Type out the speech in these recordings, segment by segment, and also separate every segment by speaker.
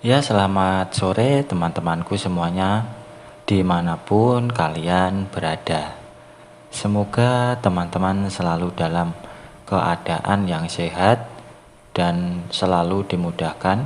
Speaker 1: Ya, selamat sore teman-temanku semuanya, dimanapun kalian berada. Semoga teman-teman selalu dalam keadaan yang sehat dan selalu dimudahkan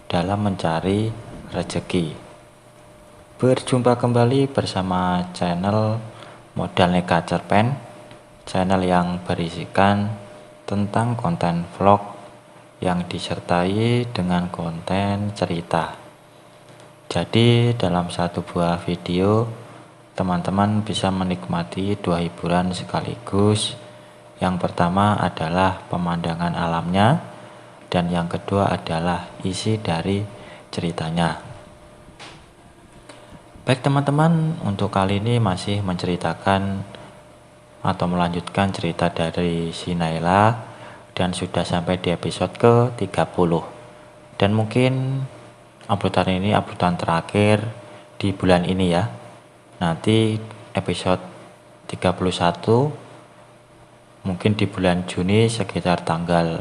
Speaker 1: dalam mencari rezeki. Berjumpa kembali bersama channel Modal Nekat Cerpen, channel yang berisikan tentang konten vlog yang disertai dengan konten cerita. Jadi dalam satu buah video, teman-teman bisa menikmati dua hiburan sekaligus. Yang pertama adalah pemandangan alamnya, dan yang kedua adalah isi dari ceritanya. Baik teman-teman, untuk kali ini masih menceritakan atau melanjutkan cerita dari si Naila, dan sudah sampai di episode ke-30. Dan mungkin uploadan ini uploadan terakhir di bulan ini ya. Nanti episode 31 mungkin di bulan Juni sekitar tanggal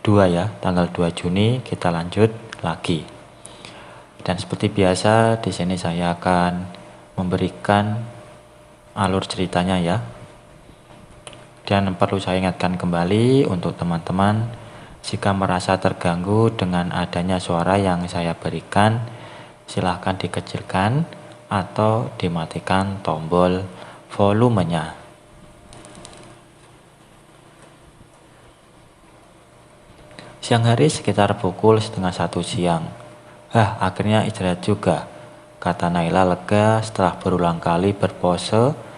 Speaker 1: 2 ya, tanggal 2 Juni kita lanjut lagi. Dan seperti biasa di sini saya akan memberikan alur ceritanya ya. Dan perlu saya ingatkan kembali untuk teman-teman, jika merasa terganggu dengan adanya suara yang saya berikan, silahkan dikecilkan atau dimatikan tombol volumenya. Siang hari sekitar pukul 12:30 siang. Akhirnya istirahat juga, kata Naila lega setelah berulang kali berpose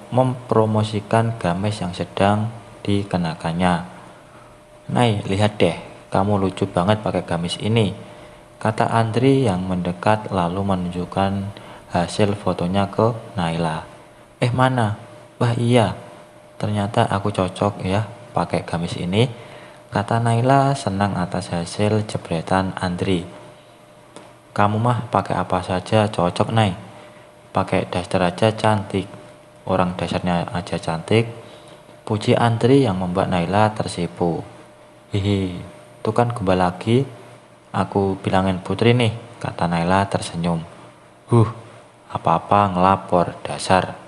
Speaker 1: mempromosikan gamis yang sedang dikenakannya. "Nay, lihat deh, kamu lucu banget pakai gamis ini," kata Andri yang mendekat lalu menunjukkan hasil fotonya ke Naila. Mana? Wah iya, ternyata aku cocok ya pakai gamis ini, kata Naila senang atas hasil jepretan Andri. "Kamu mah pakai apa saja cocok, Nay. Pakai daster aja cantik. Orang dasarnya aja cantik," puji Andri yang membuat Naila tersipu. "Hihi, tuh kan gombal lagi. Aku bilangin Putri nih," kata Naila tersenyum. Apa-apa ngelapor, dasar,"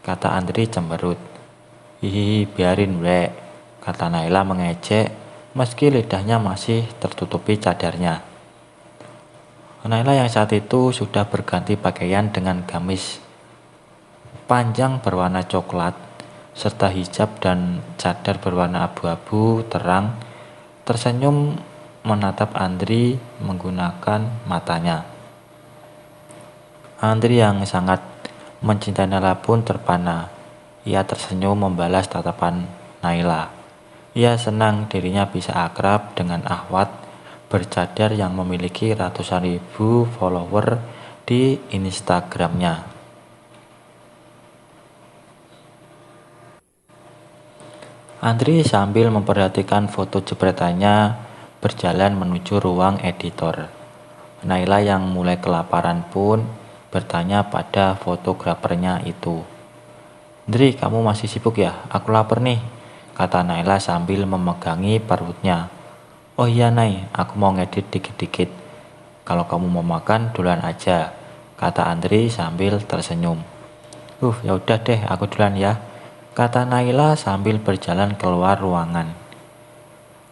Speaker 1: kata Andri cemberut. "Hihi, biarin wek," kata Naila mengejek meski lidahnya masih tertutupi cadarnya. Naila yang saat itu sudah berganti pakaian dengan gamis panjang berwarna coklat serta hijab dan cadar berwarna abu-abu terang, tersenyum menatap Andri menggunakan matanya. Andri yang sangat mencintai Naila pun terpana. Ia tersenyum membalas tatapan Naila. Ia senang dirinya bisa akrab dengan Ahwat bercadar yang memiliki ratusan ribu follower di Instagramnya. Andri sambil memperhatikan foto jepretannya berjalan menuju ruang editor. Naila yang mulai kelaparan pun bertanya pada fotografernya itu. "Andri, kamu masih sibuk ya? Aku lapar nih," kata Naila sambil memegangi perutnya. "Oh iya Nay, aku mau ngedit dikit-dikit. Kalau kamu mau makan duluan aja," kata Andri sambil tersenyum. Ya udah deh, aku duluan ya," kata Naila sambil berjalan keluar ruangan.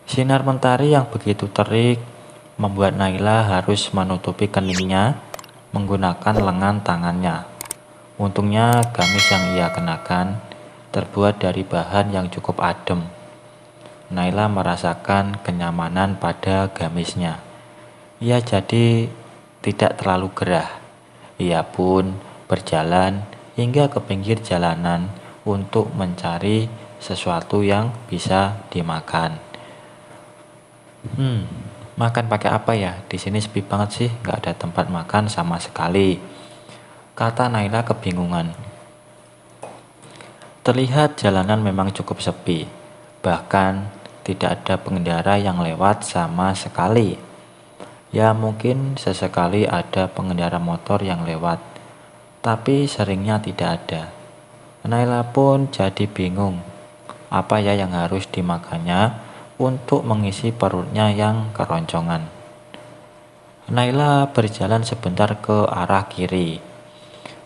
Speaker 1: Sinar mentari yang begitu terik membuat Naila harus menutupi keningnya menggunakan lengan tangannya. Untungnya gamis yang ia kenakan terbuat dari bahan yang cukup adem. Naila merasakan kenyamanan pada gamisnya. Ia jadi tidak terlalu gerah. Ia pun berjalan hingga ke pinggir jalanan untuk mencari sesuatu yang bisa dimakan. Makan pakai apa ya? Di sini sepi banget sih, nggak ada tempat makan sama sekali, kata Naila kebingungan. Terlihat jalanan memang cukup sepi, bahkan tidak ada pengendara yang lewat sama sekali. Ya mungkin sesekali ada pengendara motor yang lewat, tapi seringnya tidak ada. Naila pun jadi bingung, apa ya yang harus dimakannya untuk mengisi perutnya yang keroncongan. Naila berjalan sebentar ke arah kiri.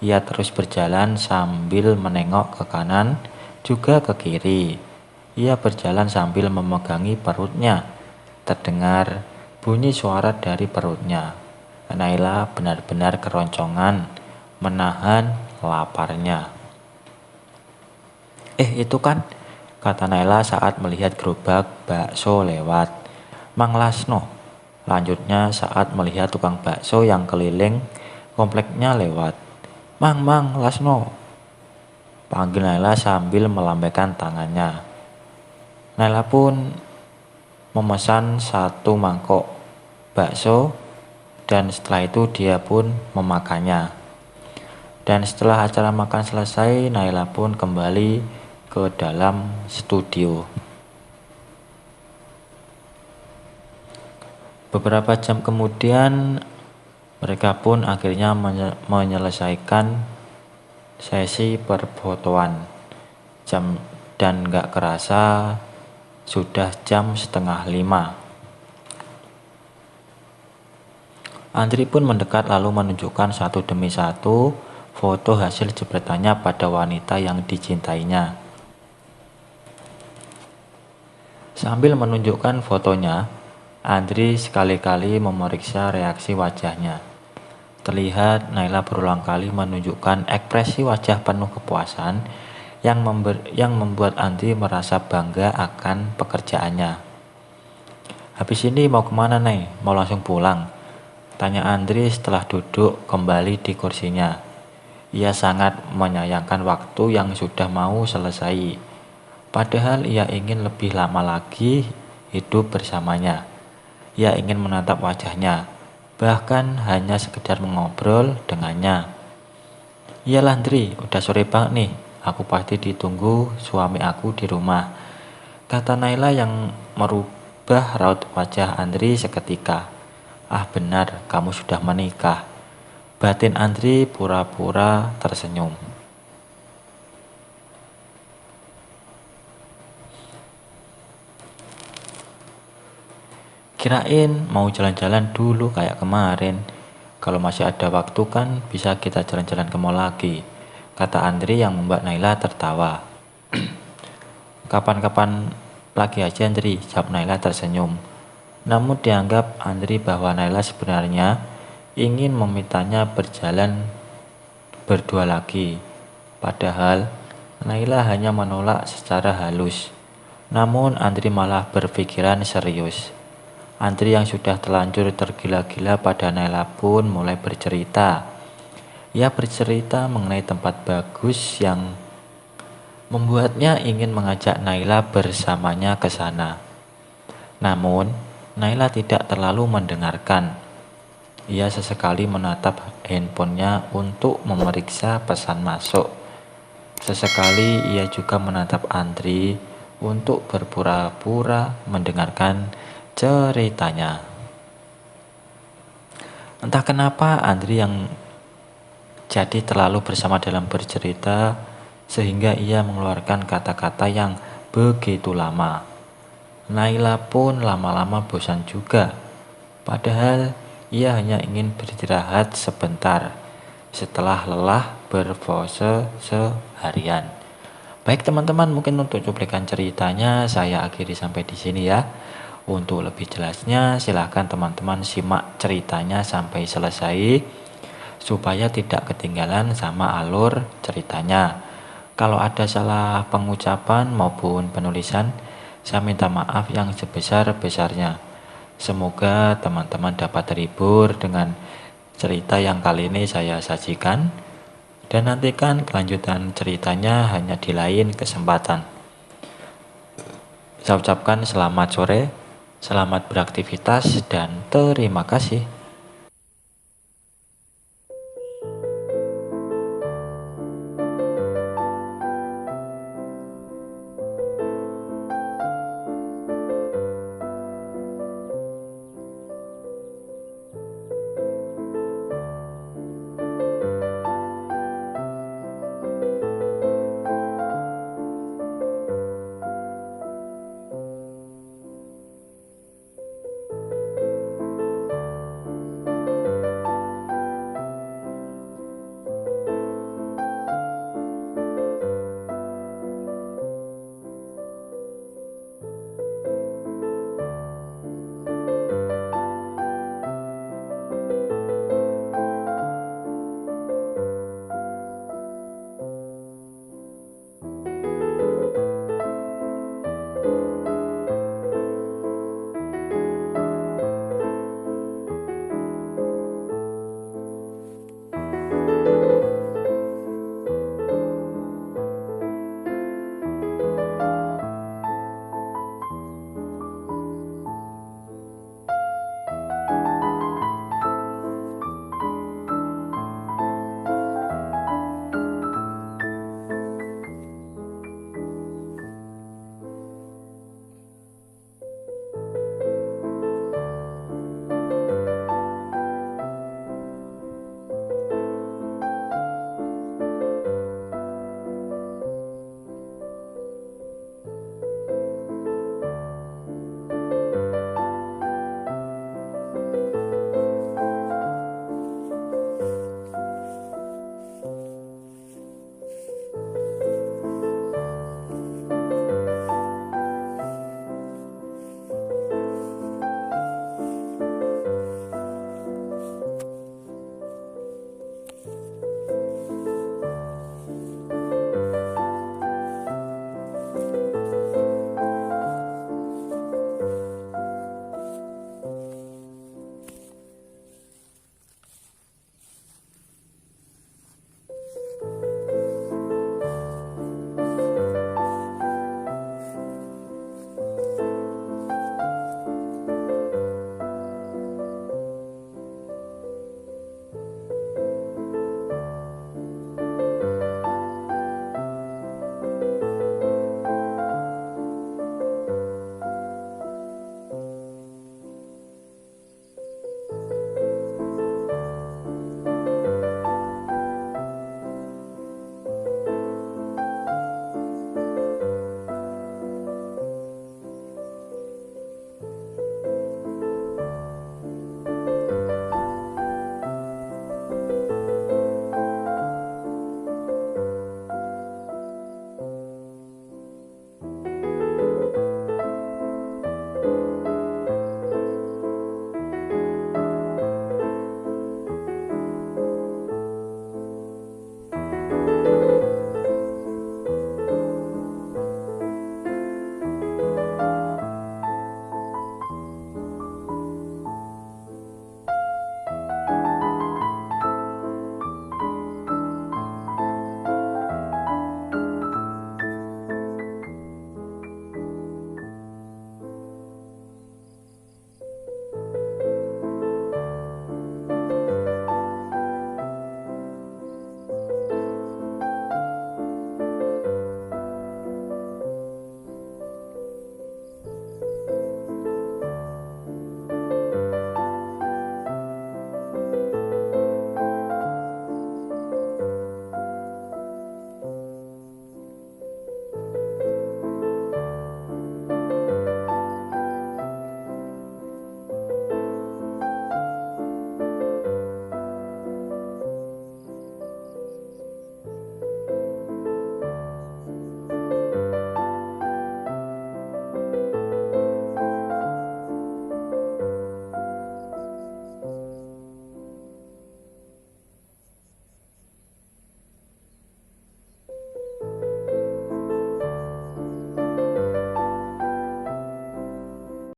Speaker 1: Ia terus berjalan sambil menengok ke kanan, juga ke kiri. Ia berjalan sambil memegangi perutnya. Terdengar bunyi suara dari perutnya. Naila benar-benar keroncongan menahan laparnya. Itu kan, kata Naila saat melihat gerobak bakso lewat. Mang Lasno, lanjutnya saat melihat tukang bakso yang keliling kompleknya lewat. Mang Lasno, panggil Naila sambil melambaikan tangannya. Naila pun memesan satu mangkok bakso dan setelah itu dia pun memakannya. Dan setelah acara makan selesai, Naila pun kembali ke dalam studio. Beberapa jam kemudian, mereka pun akhirnya menyelesaikan sesi perfotoan. Dan gak kerasa sudah jam 4:30. Andri pun mendekat lalu menunjukkan satu demi satu foto hasil jepretannya pada wanita yang dicintainya. Sambil menunjukkan fotonya, Andri sekali-kali memeriksa reaksi wajahnya. Terlihat Naila berulang kali menunjukkan ekspresi wajah penuh kepuasan yang membuat Andri merasa bangga akan pekerjaannya. Habis ini mau kemana, Nay? Mau langsung pulang? Tanya Andri setelah duduk kembali di kursinya. Ia sangat menyayangkan waktu yang sudah mau selesai. Padahal ia ingin lebih lama lagi hidup bersamanya. Ia ingin menatap wajahnya, bahkan hanya sekedar mengobrol dengannya. Iyalah Andri, udah sore banget nih. Aku pasti ditunggu suami aku di rumah, kata Naila yang merubah raut wajah Andri seketika. Ah benar, kamu sudah menikah. Batin Andri pura-pura tersenyum. Kirain mau jalan-jalan dulu kayak kemarin. Kalau masih ada waktu kan bisa kita jalan-jalan ke mall lagi, kata Andri yang membuat Naila tertawa. Kapan-kapan lagi aja Andri, jawab Naila tersenyum. Namun dianggap Andri bahwa Naila sebenarnya ingin memintanya berjalan berdua lagi. Padahal Naila hanya menolak secara halus. Namun Andri malah berpikiran serius. Andri yang sudah terlanjur tergila-gila pada Naila pun mulai bercerita. Ia bercerita mengenai tempat bagus yang membuatnya ingin mengajak Naila bersamanya ke sana. Namun, Naila tidak terlalu mendengarkan. Ia sesekali menatap handphonenya untuk memeriksa pesan masuk. Sesekali ia juga menatap Andri untuk berpura-pura mendengarkan ceritanya. Entah kenapa Andri yang jadi terlalu bersama dalam bercerita sehingga ia mengeluarkan kata-kata yang begitu lama. Naila pun lama-lama bosan juga. Padahal ia hanya ingin beristirahat sebentar setelah lelah berpose seharian. Baik teman-teman, mungkin untuk cuplikan ceritanya saya akhiri sampai di sini ya. Untuk lebih jelasnya silahkan teman-teman simak ceritanya sampai selesai supaya tidak ketinggalan sama alur ceritanya. Kalau ada salah pengucapan maupun penulisan, saya minta maaf yang sebesar-besarnya. Semoga teman-teman dapat terhibur dengan cerita yang kali ini saya sajikan dan nantikan kelanjutan ceritanya hanya di lain kesempatan. Saya ucapkan selamat sore. Selamat beraktivitas dan terima kasih.